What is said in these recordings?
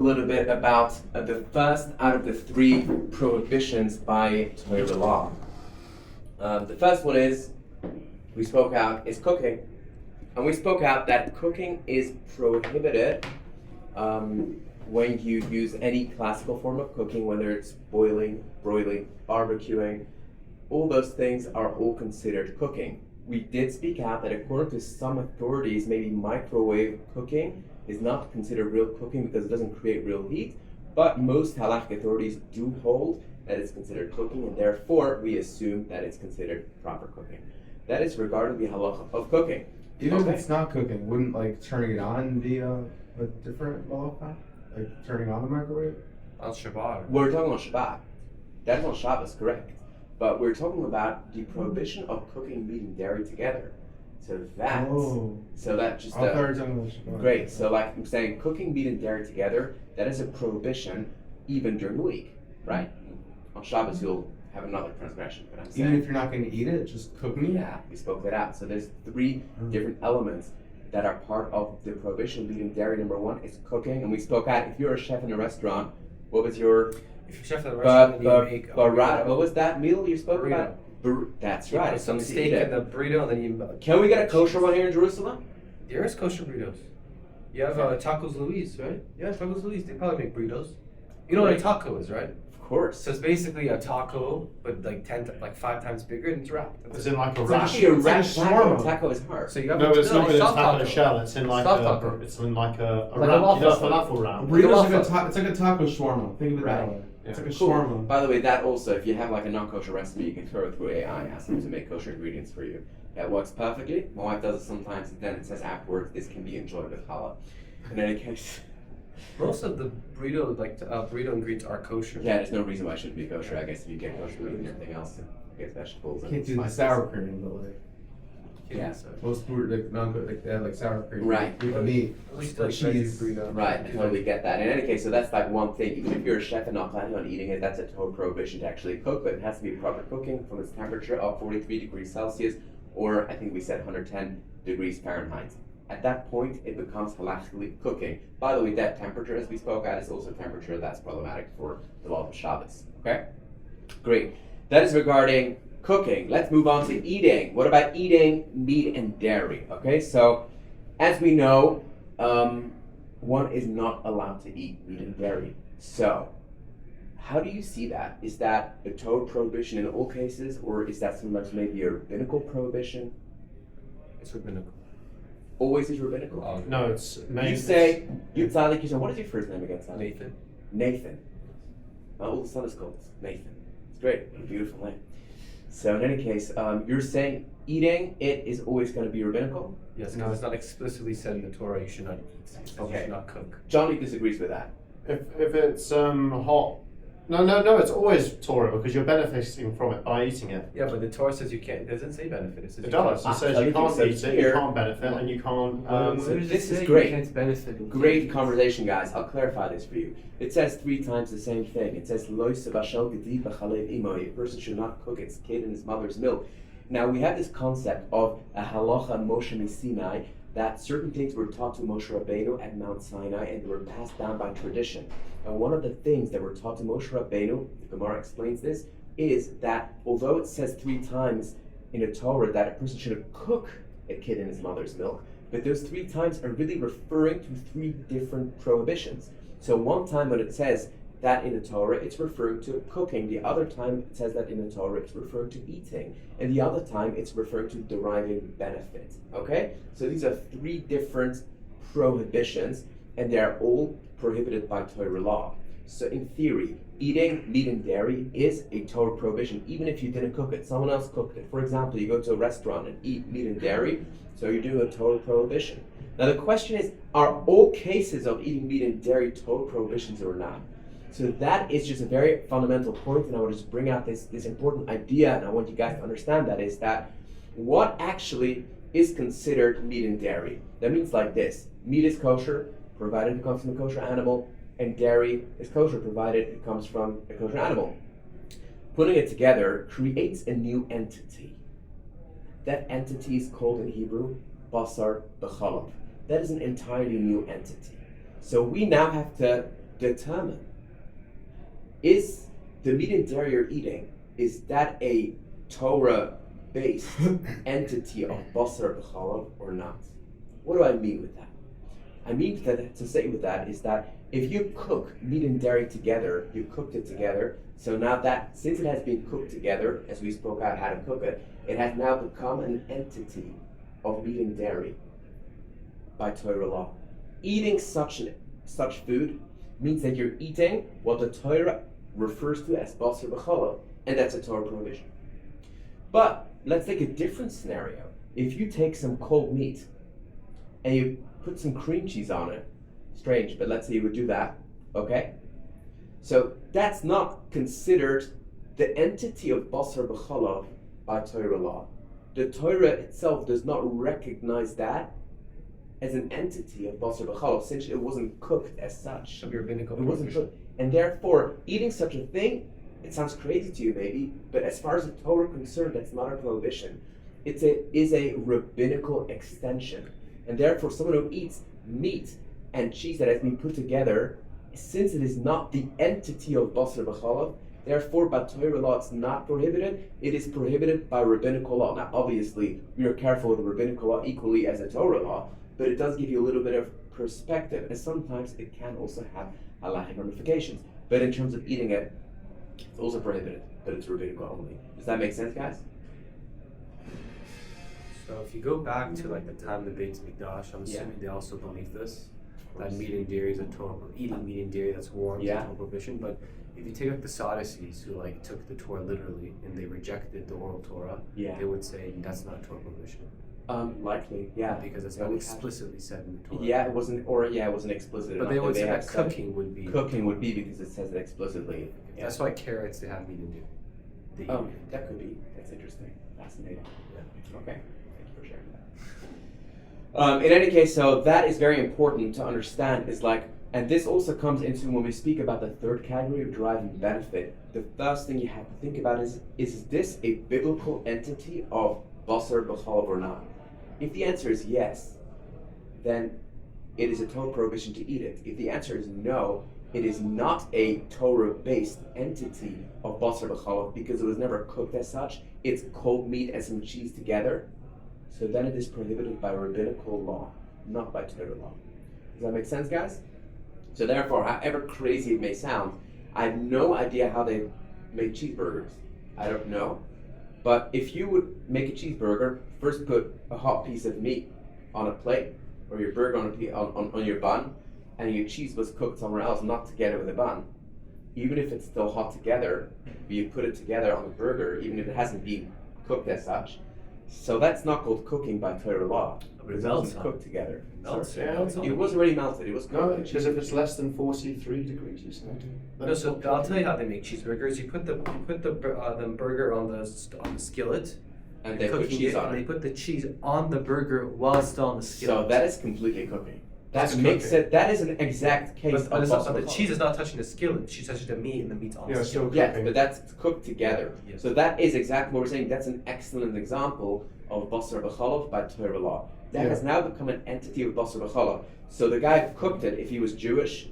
A little bit about the first out of the three prohibitions by Torah law. The first one is cooking, and we spoke out that cooking is prohibited when you use any classical form of cooking, whether it's boiling, broiling, barbecuing. All those things are all considered cooking. We did speak out that according to some authorities, maybe microwave cooking is not considered real cooking because it doesn't create real heat, but most halakhic authorities do hold that it's considered cooking, and therefore we assume that it's considered proper cooking. That is regarding the halacha of cooking. Even if it's not cooking, wouldn't like turning it on be a different halacha? Like turning on the microwave? On Shabbat. We're talking on Shabbat. That's on Shabbos, correct. But we're talking about the prohibition of cooking meat and dairy together. So that just great. So like I'm saying, cooking meat and dairy together, that is a prohibition even during the week, right? On Shabbos you'll have another transgression. But I'm saying, even if you're not going to eat it, just cooking? Yeah, we spoke that out. So there's three different elements that are part of the prohibition of meat and dairy. Number one is cooking, and we spoke out. If you're a chef in a restaurant, what was your If you're chef in a restaurant, you make what was that meal you spoke burrito. about? That's right. Some steak in the burrito, and then you. Can we get a kosher one here in Jerusalem? There is kosher burritos. You have Tacos Luis, right? Yeah, Tacos Luis. They probably make burritos. You know what a taco is, right? Of course. So it's basically a taco, but like 5 times bigger, and it's wrapped. It's in like a It's wrap. actually a wrap shawarma. taco is hard. So you got No, but it's not in a soft taco taco. shell. It's in like Soft a. taco. It's in like a Like a wrap. waffle. You know, falafel wrap. Burrito's it's like a taco shawarma. Think of it that Right. way. It's like a Cool. shawarma. By the way, that also, if you have like a non-kosher recipe, you can throw it through AI, ask them to make kosher ingredients for you. That works perfectly. My wife does it sometimes, and then it says afterwards, this can be enjoyed with challah. In any case. Most of the burrito, burrito ingredients are kosher. Yeah, there's no reason why it shouldn't be kosher. I guess if you get kosher meat and everything else, I guess vegetables. Can't do the sour cream, but like Yeah. most food they have like sour cream. Right. With meat. At least Or like cheese. burrito. Right, I totally get that. In any case, so that's like one thing. Even if you're a chef and not planning on eating it, that's a total prohibition to actually cook, but it has to be proper cooking from its temperature of 43 degrees Celsius, or I think we said 110 degrees Fahrenheit. At that point, it becomes halachically cooking. By the way, that temperature, as we spoke at, is also a temperature that's problematic for the law of Shabbos. Okay? Great. That is regarding cooking. Let's move on to eating. What about eating meat and dairy? Okay, so as we know, one is not allowed to eat meat and dairy. So, how do you see that? Is that a total prohibition in all cases, or is that sometimes maybe a rabbinical prohibition? It's rabbinical. Always is rabbinical? No, it's made. You say, Tzaddik, you say, what is your first name again, Tzaddik? Nathan. Nathan. My oldest son is called Nathan. It's great. What a beautiful name. So in any case, you're saying eating it is always going to be rabbinical? Yes, because it's not explicitly said in the Torah you should not eat. It says you Okay. should not cook. Johnny disagrees with that. If it's hot. No, it's always Torah because you're benefiting from it by eating it. Yeah, but the Torah says you can't. It doesn't say benefit. It says It you does. can't. It says you can't eat it, you can't benefit, and you can't. This is You great. can't benefit. Great conversation, guys. I'll clarify this for you. It says 3 times the same thing. It says, Lo sebashel gedi b'chalev imo. A person should not cook its kid in his mother's milk. Now, we have this concept of a halacha Moshe Sinai, that certain things were taught to Moshe Rabbeinu at Mount Sinai and they were passed down by tradition. And one of the things that were taught to Moshe Rabbeinu, the Gemara explains this, is that although it says 3 times in the Torah that a person shouldn't cook a kid in his mother's milk, but those 3 times are really referring to 3 different prohibitions. So one time when it says that in the Torah, it's referring to cooking. The other time it says that in the Torah, it's referring to eating. And the other time, it's referring to deriving benefit. Okay? So these are 3 different prohibitions, and they're all prohibited by Torah law. So in theory, eating meat and dairy is a Torah prohibition, even if you didn't cook it. Someone else cooked it. For example, you go to a restaurant and eat meat and dairy, so you're doing a Torah prohibition. Now the question is, are all cases of eating meat and dairy Torah prohibitions or not? So that is just a very fundamental point, and I would just bring out this important idea, and I want you guys to understand that, is that what actually is considered meat and dairy. That means like this: meat is kosher, provided it comes from a kosher animal, and dairy is kosher, provided it comes from a kosher animal. Putting it together creates a new entity. That entity is called in Hebrew Basar BeChalav. That is an entirely new entity. So we now have to determine, is the meat and dairy you're eating, is that a Torah-based entity of Basar BeChalav or not? What do I mean with that? I mean that to say with that is that if you cook meat and dairy together, you cooked it together, so now that, since it has been cooked together, as we spoke out how to cook it, it has now become an entity of meat and dairy by Torah law. Eating such food means that you're eating what the Torah refers to as Basar BeChalav, and that's a Torah prohibition. But let's take a different scenario. If you take some cold meat and you put some cream cheese on it, strange, but let's say you would do that, okay? So that's not considered the entity of Basar BeChalav by Torah law. The Torah itself does not recognize that as an entity of Basar BeChalav, since it wasn't cooked as such. It wasn't cooked. And therefore, eating such a thing, it sounds crazy to you maybe, but as far as the Torah is concerned, that's not a prohibition. It is a rabbinical extension. And therefore, someone who eats meat and cheese that has been put together, since it is not the entity of Basar BeChalav, therefore by Torah law it's not prohibited, it is prohibited by rabbinical law. Now obviously, we are careful with the rabbinical law equally as a Torah law, but it does give you a little bit of perspective, and sometimes it can also have halachic ramifications. But in terms of eating it, it's also prohibited, but it's rabbinical only. Does that make sense, guys? So if you go back to like the time of the Beit Mikdash, I'm assuming they also believe this, that meat and dairy is a Torah, eating meat and dairy that's warm is a Torah prohibition. But if you take like the Sadducees who like took the Torah literally and they rejected the oral Torah, they would say that's not a Torah prohibition. Likely, yeah, because it's not explicitly said in the Torah. Yeah, it wasn't explicit. But they would say that cooking would be. Cooking would be because it says it explicitly. Yeah. That's why carrots they have meat and dairy. That could be. That's interesting. Fascinating. Yeah. Okay. Thank you for sharing that. In any case, so that is very important to understand. Is like, and this also comes into when we speak about the third category of deriving benefit. The first thing you have to think about is this a biblical entity of Basar BeChalav or not? If the answer is yes, then it is a Torah prohibition to eat it. If the answer is no, it is not a Torah-based entity of Basar BeChalav because it was never cooked as such. It's cold meat and some cheese together. So then it is prohibited by rabbinical law, not by Torah law. Does that make sense, guys? So therefore, however crazy it may sound, I have no idea how they make cheeseburgers. I don't know. But if you would make a cheeseburger, first put a hot piece of meat on a plate, or your burger on your bun, and your cheese was cooked somewhere else, not together with the bun. Even if it's still hot together, you put it together on the burger, even if it hasn't been cooked as such. So that's not called cooking by Torah law. But it wasn't cooked together. It was already melted. It was cooked. No, because if it's less than 43 degrees, you said. No, so I'll tell you how they make cheeseburgers. You put the burger on the skillet, and they put cheese on it. They put the cheese on the burger while it's still on the skillet. So that is completely cooking. That's makes cooking. it. That is an exact case but of the cheese is not touching the skillet. She's touching the meat, and the meat's on the still skillet. Yes, but that's cooked together. Yes. So that is exactly what we're saying. That's an excellent example of Basar BeChalav by Torah law. That has now become an entity of Basar BeChalav. So the guy who cooked it, if he was Jewish,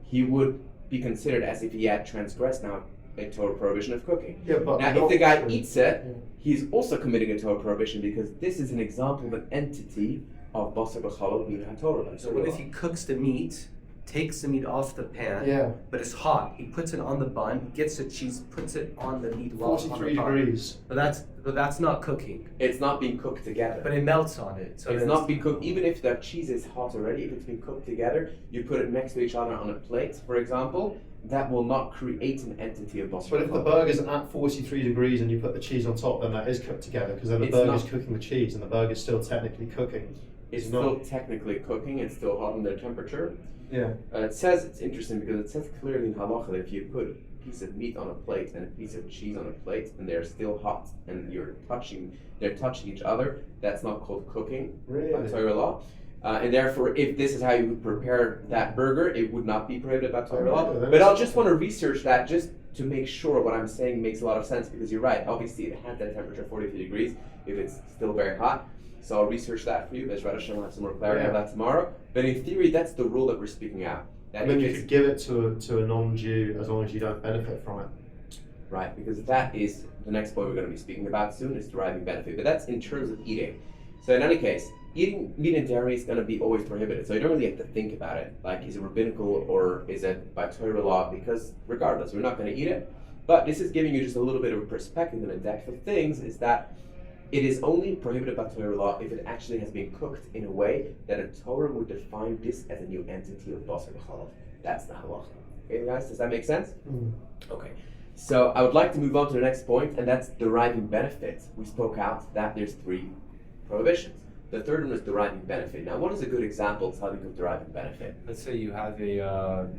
he would be considered as if he had transgressed now a Torah prohibition of cooking. Yeah, but now, if the guy eats it, he's also committing a Torah prohibition because this is an example of an entity of Basar BeChalav being HaTorah. So what if he cooks the meat, takes the meat off the pan, but it's hot. He puts it on the bun, gets the cheese, puts it on the meat while it's on the 43 bun. degrees. But that's not cooking. It's not being cooked together. But it melts on it. So it's not being cooked. Even if the cheese is hot already, if it's been cooked together, you put it next to each other on a plate, for example, that will not create an entity of Basar BeChalav. But if the burger's at 43 degrees and you put the cheese on top, then that is cooked together because then the burger's cooking the cheese and the burger's still technically cooking. It's still technically cooking. It's still hot in their temperature. Yeah. It says, it's interesting because it says clearly in Halacha that if you put a piece of meat on a plate and a piece of cheese on a plate and they're still hot and they're touching each other, that's not called cooking by Torah law. And therefore, if this is how you would prepare that burger, it would not be prohibited by Torah law. But I'll just want to research that just to make sure what I'm saying makes a lot of sense because you're right. Obviously, it has that temperature 43 degrees if it's still very hot. So I'll research that for you. Bezrat Hashem, I'll have some more clarity on that tomorrow. But in theory, that's the rule that we're speaking out. That And then if you it's- could give it to a non-Jew as long as you don't benefit from it. Right, because that is the next point we're going to be speaking about soon, is deriving benefit. But that's in terms of eating. So in any case, eating meat and dairy is going to be always prohibited. So you don't really have to think about it. Like, is it rabbinical or is it by Torah law? Because regardless, we're not going to eat it. But this is giving you just a little bit of a perspective and a depth of things, is that it is only prohibited by Torah law if it actually has been cooked in a way that a Torah would define this as a new entity of Basar BeChalav. That's the halacha. Okay, guys, does that make sense? Okay. So I would like to move on to the next point, and that's deriving benefit. We spoke out that there's 3 prohibitions. The third one is deriving benefit. Now, what is a good example of deriving benefit? Let's say you have a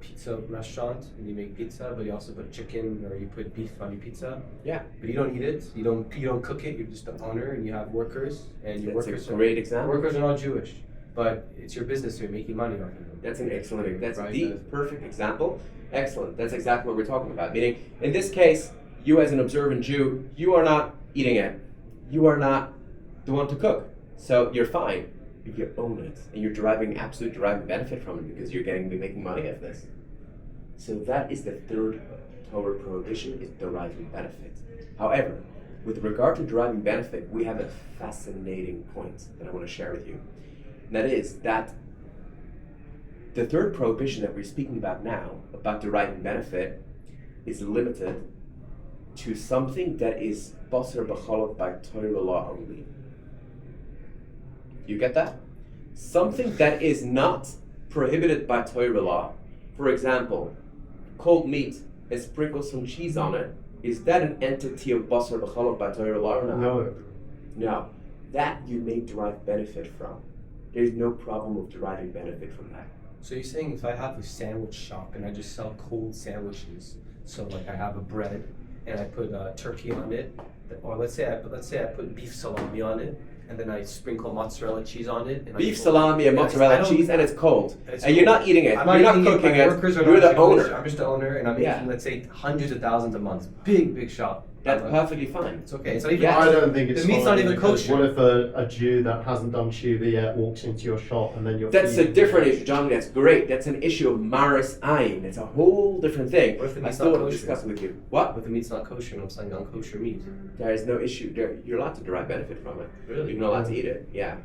pizza restaurant and you make pizza, but you also put chicken or you put beef on your pizza. Yeah. But you don't eat it. You don't cook it. You're just the owner, and you have workers, and your That's workers a great example. Workers are not Jewish, but it's your business. So you're making money off of them. That's an excellent, that's Right, the perfect example. Excellent. That's exactly what we're talking about. Meaning, in this case, you as an observant Jew, you are not eating it. You are not the one to cook. So you're fine. But you own it. And you're deriving benefit from it because you're making money off this. So that is the third Torah prohibition, is deriving benefit. However, with regard to deriving benefit, we have a fascinating point that I want to share with you. And that is that the third prohibition that we're speaking about now, about deriving benefit, is limited to something that is Basar BeChalav by Torah law only. You get that? Something that is not prohibited by Torah law. For example, cold meat and sprinkle some cheese on it. Is that an entity of Basar BeChalav by Torah law or not? No. No. That you may derive benefit from. There's no problem with deriving benefit from that. So you're saying if I have a sandwich shop and I just sell cold sandwiches, so like I have a bread and I put turkey on it, or let's say I put beef salami on it, and then I sprinkle mozzarella cheese on it. And Beef salami and mozzarella cheese, and it's cold. It's And you're cold. not eating it. I'm You're not eating cooking my it. workers are You're not the Jewish. owner. I'm just the owner, and I'm making, Yeah. let's say, hundreds of thousands a month. Big shop. That's perfectly fine. It's okay. It's not even. Yeah. I don't think it's The meat's not fine even because kosher. what if a Jew that hasn't done tshuva yet walks into your shop and then you're That's a feeding different him? issue, John. That's great. That's an issue of maris ayin. It's a whole different thing. What if the I meat's still not want to kosher? discuss with you. What? But the meat's not kosher, and I'm selling unkosher meat. There is no issue. You're allowed to derive benefit from it. Really? You're not allowed to eat it. Yeah.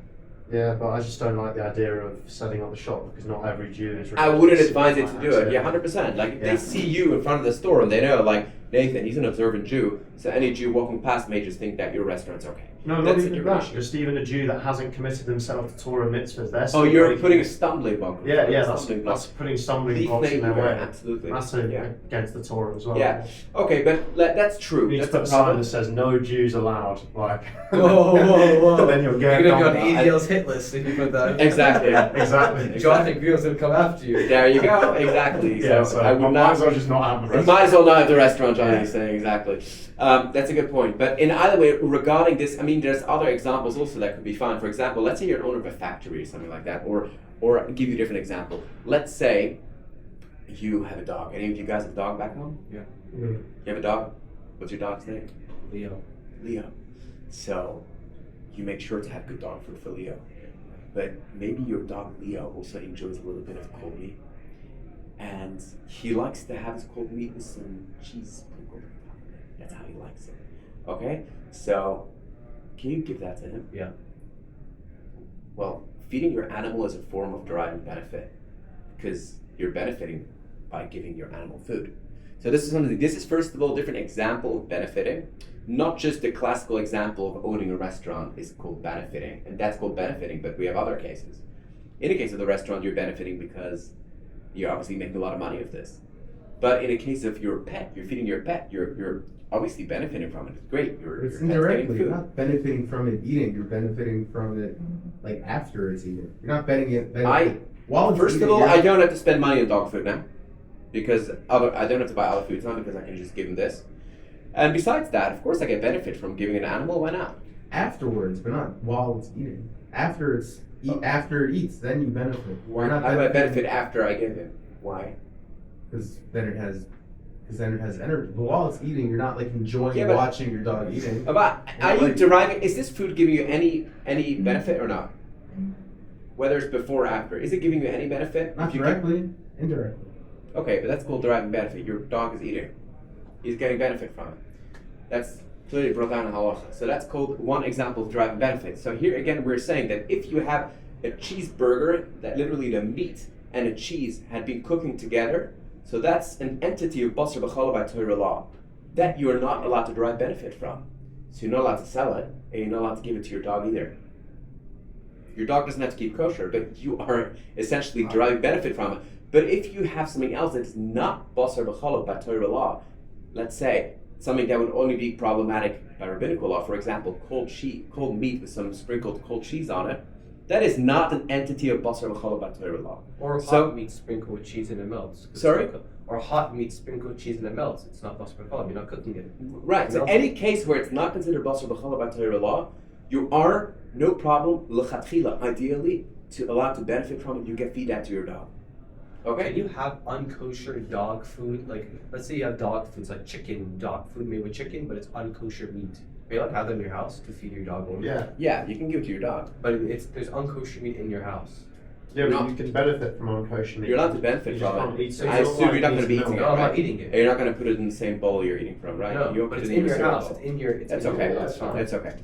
Yeah, but I just don't like the idea of setting up the shop because not every Jew is. I wouldn't required advise to it to do finance it. Yeah, 100%. Like if Yeah. they see you in front of the store and they know, like Nathan, he's an observant Jew, so any Jew walking past may just think that your restaurant's okay. No, not That's a even different that. issue. Just even a Jew that hasn't committed themselves to Torah mitzvahs. They're Oh, still you're breaking putting a it. stumbling block. Yeah, that's Stumbling block. putting stumbling Leaf blocks in their neighbor, way. absolutely. That's Yeah. against the Torah as well. Yeah. Okay, but that's true. You need That's to the put a sign problem. that says "No Jews allowed." Like, Whoa. and then you'll get You're gonna be done. on ADL's hit list if you put that. Exactly. Exactly. Jonathan Green's gonna come after you. There you go. Exactly. Yeah, so so I would might not. as well just not have the You rest. might as well not have the restaurant, Johnny. Yeah. Is saying exactly. That's a good point. But in either way, regarding this, I mean, there's other examples also that could be fine. For example, let's say you're an owner of a factory or something like that, or I'll give you a different example. Let's say you have a dog. Any of you guys have a dog back home? Yeah. Mm. You have a dog? What's your dog's name? Leo. Leo. So you make sure to have good dog food for Leo. But maybe your dog Leo also enjoys a little bit of cold meat. And he likes to have his cold meat with some cheese sprinkled on top of it. That's how he likes it. Okay? So can you give that to him? Yeah. Well, feeding your animal is a form of deriving benefit because you're benefiting by giving your animal food. So this is first of all a different example of benefiting. Not just the classical example of owning a restaurant is called benefiting, and that's called benefiting, but we have other cases. In the case of the restaurant, you're benefiting because you're obviously making a lot of money of this. But in a case of your pet, you're feeding your pet, you're obviously benefiting from it. It's great. It's Your pet's getting indirectly. You're food. not benefiting from it eating. You're benefiting from it, like after it's eaten. You're not benefiting. While it's First of eating, all, you're I not- don't have to spend money on dog food now, because I don't have to buy other foods now because I can just give him this. And besides that, of course, I get benefit from giving an animal. Why not? afterwards, but not while it's eating. After after it eats, then you benefit. You're not How do I benefit after I give him? Why? because then it has energy. But while it's eating, you're not like enjoying Yeah, but- watching your dog eating. But are you deriving? Is this food giving you any benefit or not? Whether it's before or after, is it giving you any benefit? Not If you directly. Indirectly. Okay, but that's called deriving benefit. Your dog is eating. He's getting benefit from it. That's clearly brought down in halacha. So that's called one example of deriving benefit. So here again we're saying that if you have a cheeseburger, that literally the meat and the cheese had been cooking together, so that's an entity of Basar BeChalav by Torah law that you are not allowed to derive benefit from. So you're not allowed to sell it, and you're not allowed to give it to your dog either. Your dog doesn't have to keep kosher, but you are essentially deriving benefit from it. But if you have something else that is not Basar BeChalav by Torah law, let's say something that would only be problematic by rabbinical law, for example, cold meat with some sprinkled cold cheese on it, that is not an entity of Basar BeChalav by Torah law. Or hot meat sprinkled with cheese and it melts. Sorry? Or hot meat sprinkled with cheese and it melts. It's not Basar BeChalav. You're not cooking it. Right. So any case where it's not considered Basar BeChalav by Torah law, you are no problem l'chatchila, ideally, to allow to benefit from it. You can feed that to your dog. Okay. Can you have unkosher dog food? Like, let's say you have dog foods like chicken, dog food made with chicken, but it's unkosher meat. Are you allowed to have them in your house to feed your dog only? Yeah. Yeah, you can give it to your dog. But there's unkosher meat in your house. Yeah, but you can benefit from unkosher meat. You're allowed to benefit You just from can't it. eat I assume you're not going to be eating it, No, I'm right? not eating it. And you're not going to put it in the same bowl you're eating from, right? No, You won't but put it's it in your cereal house. bowl. It's in your. That's in okay. Your, That's fine. That's okay.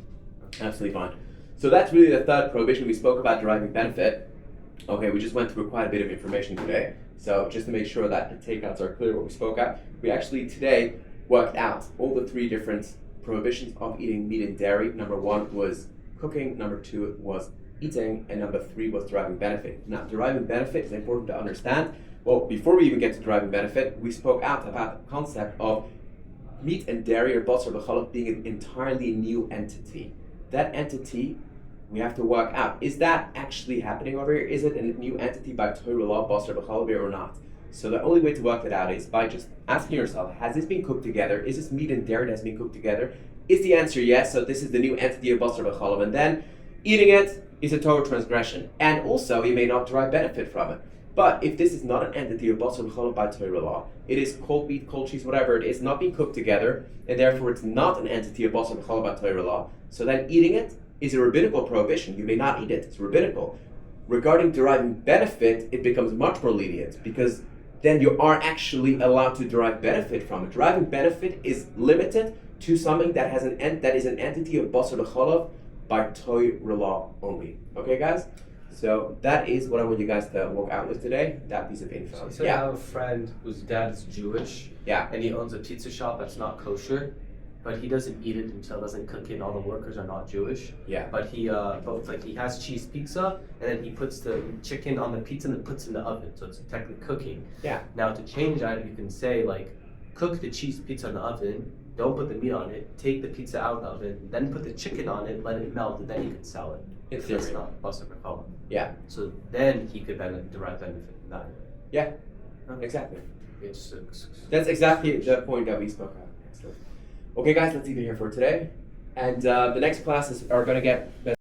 Absolutely fine. So that's really the third prohibition. We spoke about deriving benefit. Okay, we just went through quite a bit of information today. So just to make sure that the takeouts are clear what we spoke at, we actually today worked out all the three different prohibitions of eating meat and dairy. Number one was cooking, number two was eating, and number three was deriving benefit. Now, deriving benefit is important to understand. Well, before we even get to deriving benefit, we spoke out about the concept of meat and dairy or Basar BeChalav being an entirely new entity. That entity, we have to work out, is that actually happening over here? Is it a new entity by Torah law, Basar BeChalav, or not? So the only way to work that out is by just asking yourself, has this been cooked together? Is this meat and dairy that has been cooked together? Is the answer yes, so this is the new entity of Basar BeChalav, and then eating it is a Torah transgression. And also, you may not derive benefit from it. But if this is not an entity of Basar BeChalav by Torah law, it is cold meat, cold cheese, whatever it is, not being cooked together, and therefore it's not an entity of Basar BeChalav by Torah law, so then eating it is a rabbinical prohibition. You may not eat it. It's rabbinical. Regarding deriving benefit, it becomes much more lenient because then you are actually allowed to derive benefit from it. Deriving benefit is limited to something that has that is an entity of Basar BeChalav by Torah law only. Okay, guys? So that is what I want you guys to walk out with today. That piece of info. So I have a friend whose dad is Jewish. Yeah. And he owns a pizza shop that's not kosher. But he doesn't eat it until doesn't cook it, and all the workers are not Jewish. Yeah. But he he has cheese pizza, and then he puts the chicken on the pizza and then puts it in the oven, so it's technically cooking. Yeah. Now to change that, you can say like, cook the cheese pizza in the oven, don't put the meat on it, take the pizza out of the oven, then put the chicken on it, let it melt, and then you can sell it. If it's not Basar BeChalav. Yeah. So then he could derive benefit from that. Yeah. Exactly. It's That's exactly the point that we spoke of. Excellent. Okay, guys, let's leave it here for today. And the next classes are going to get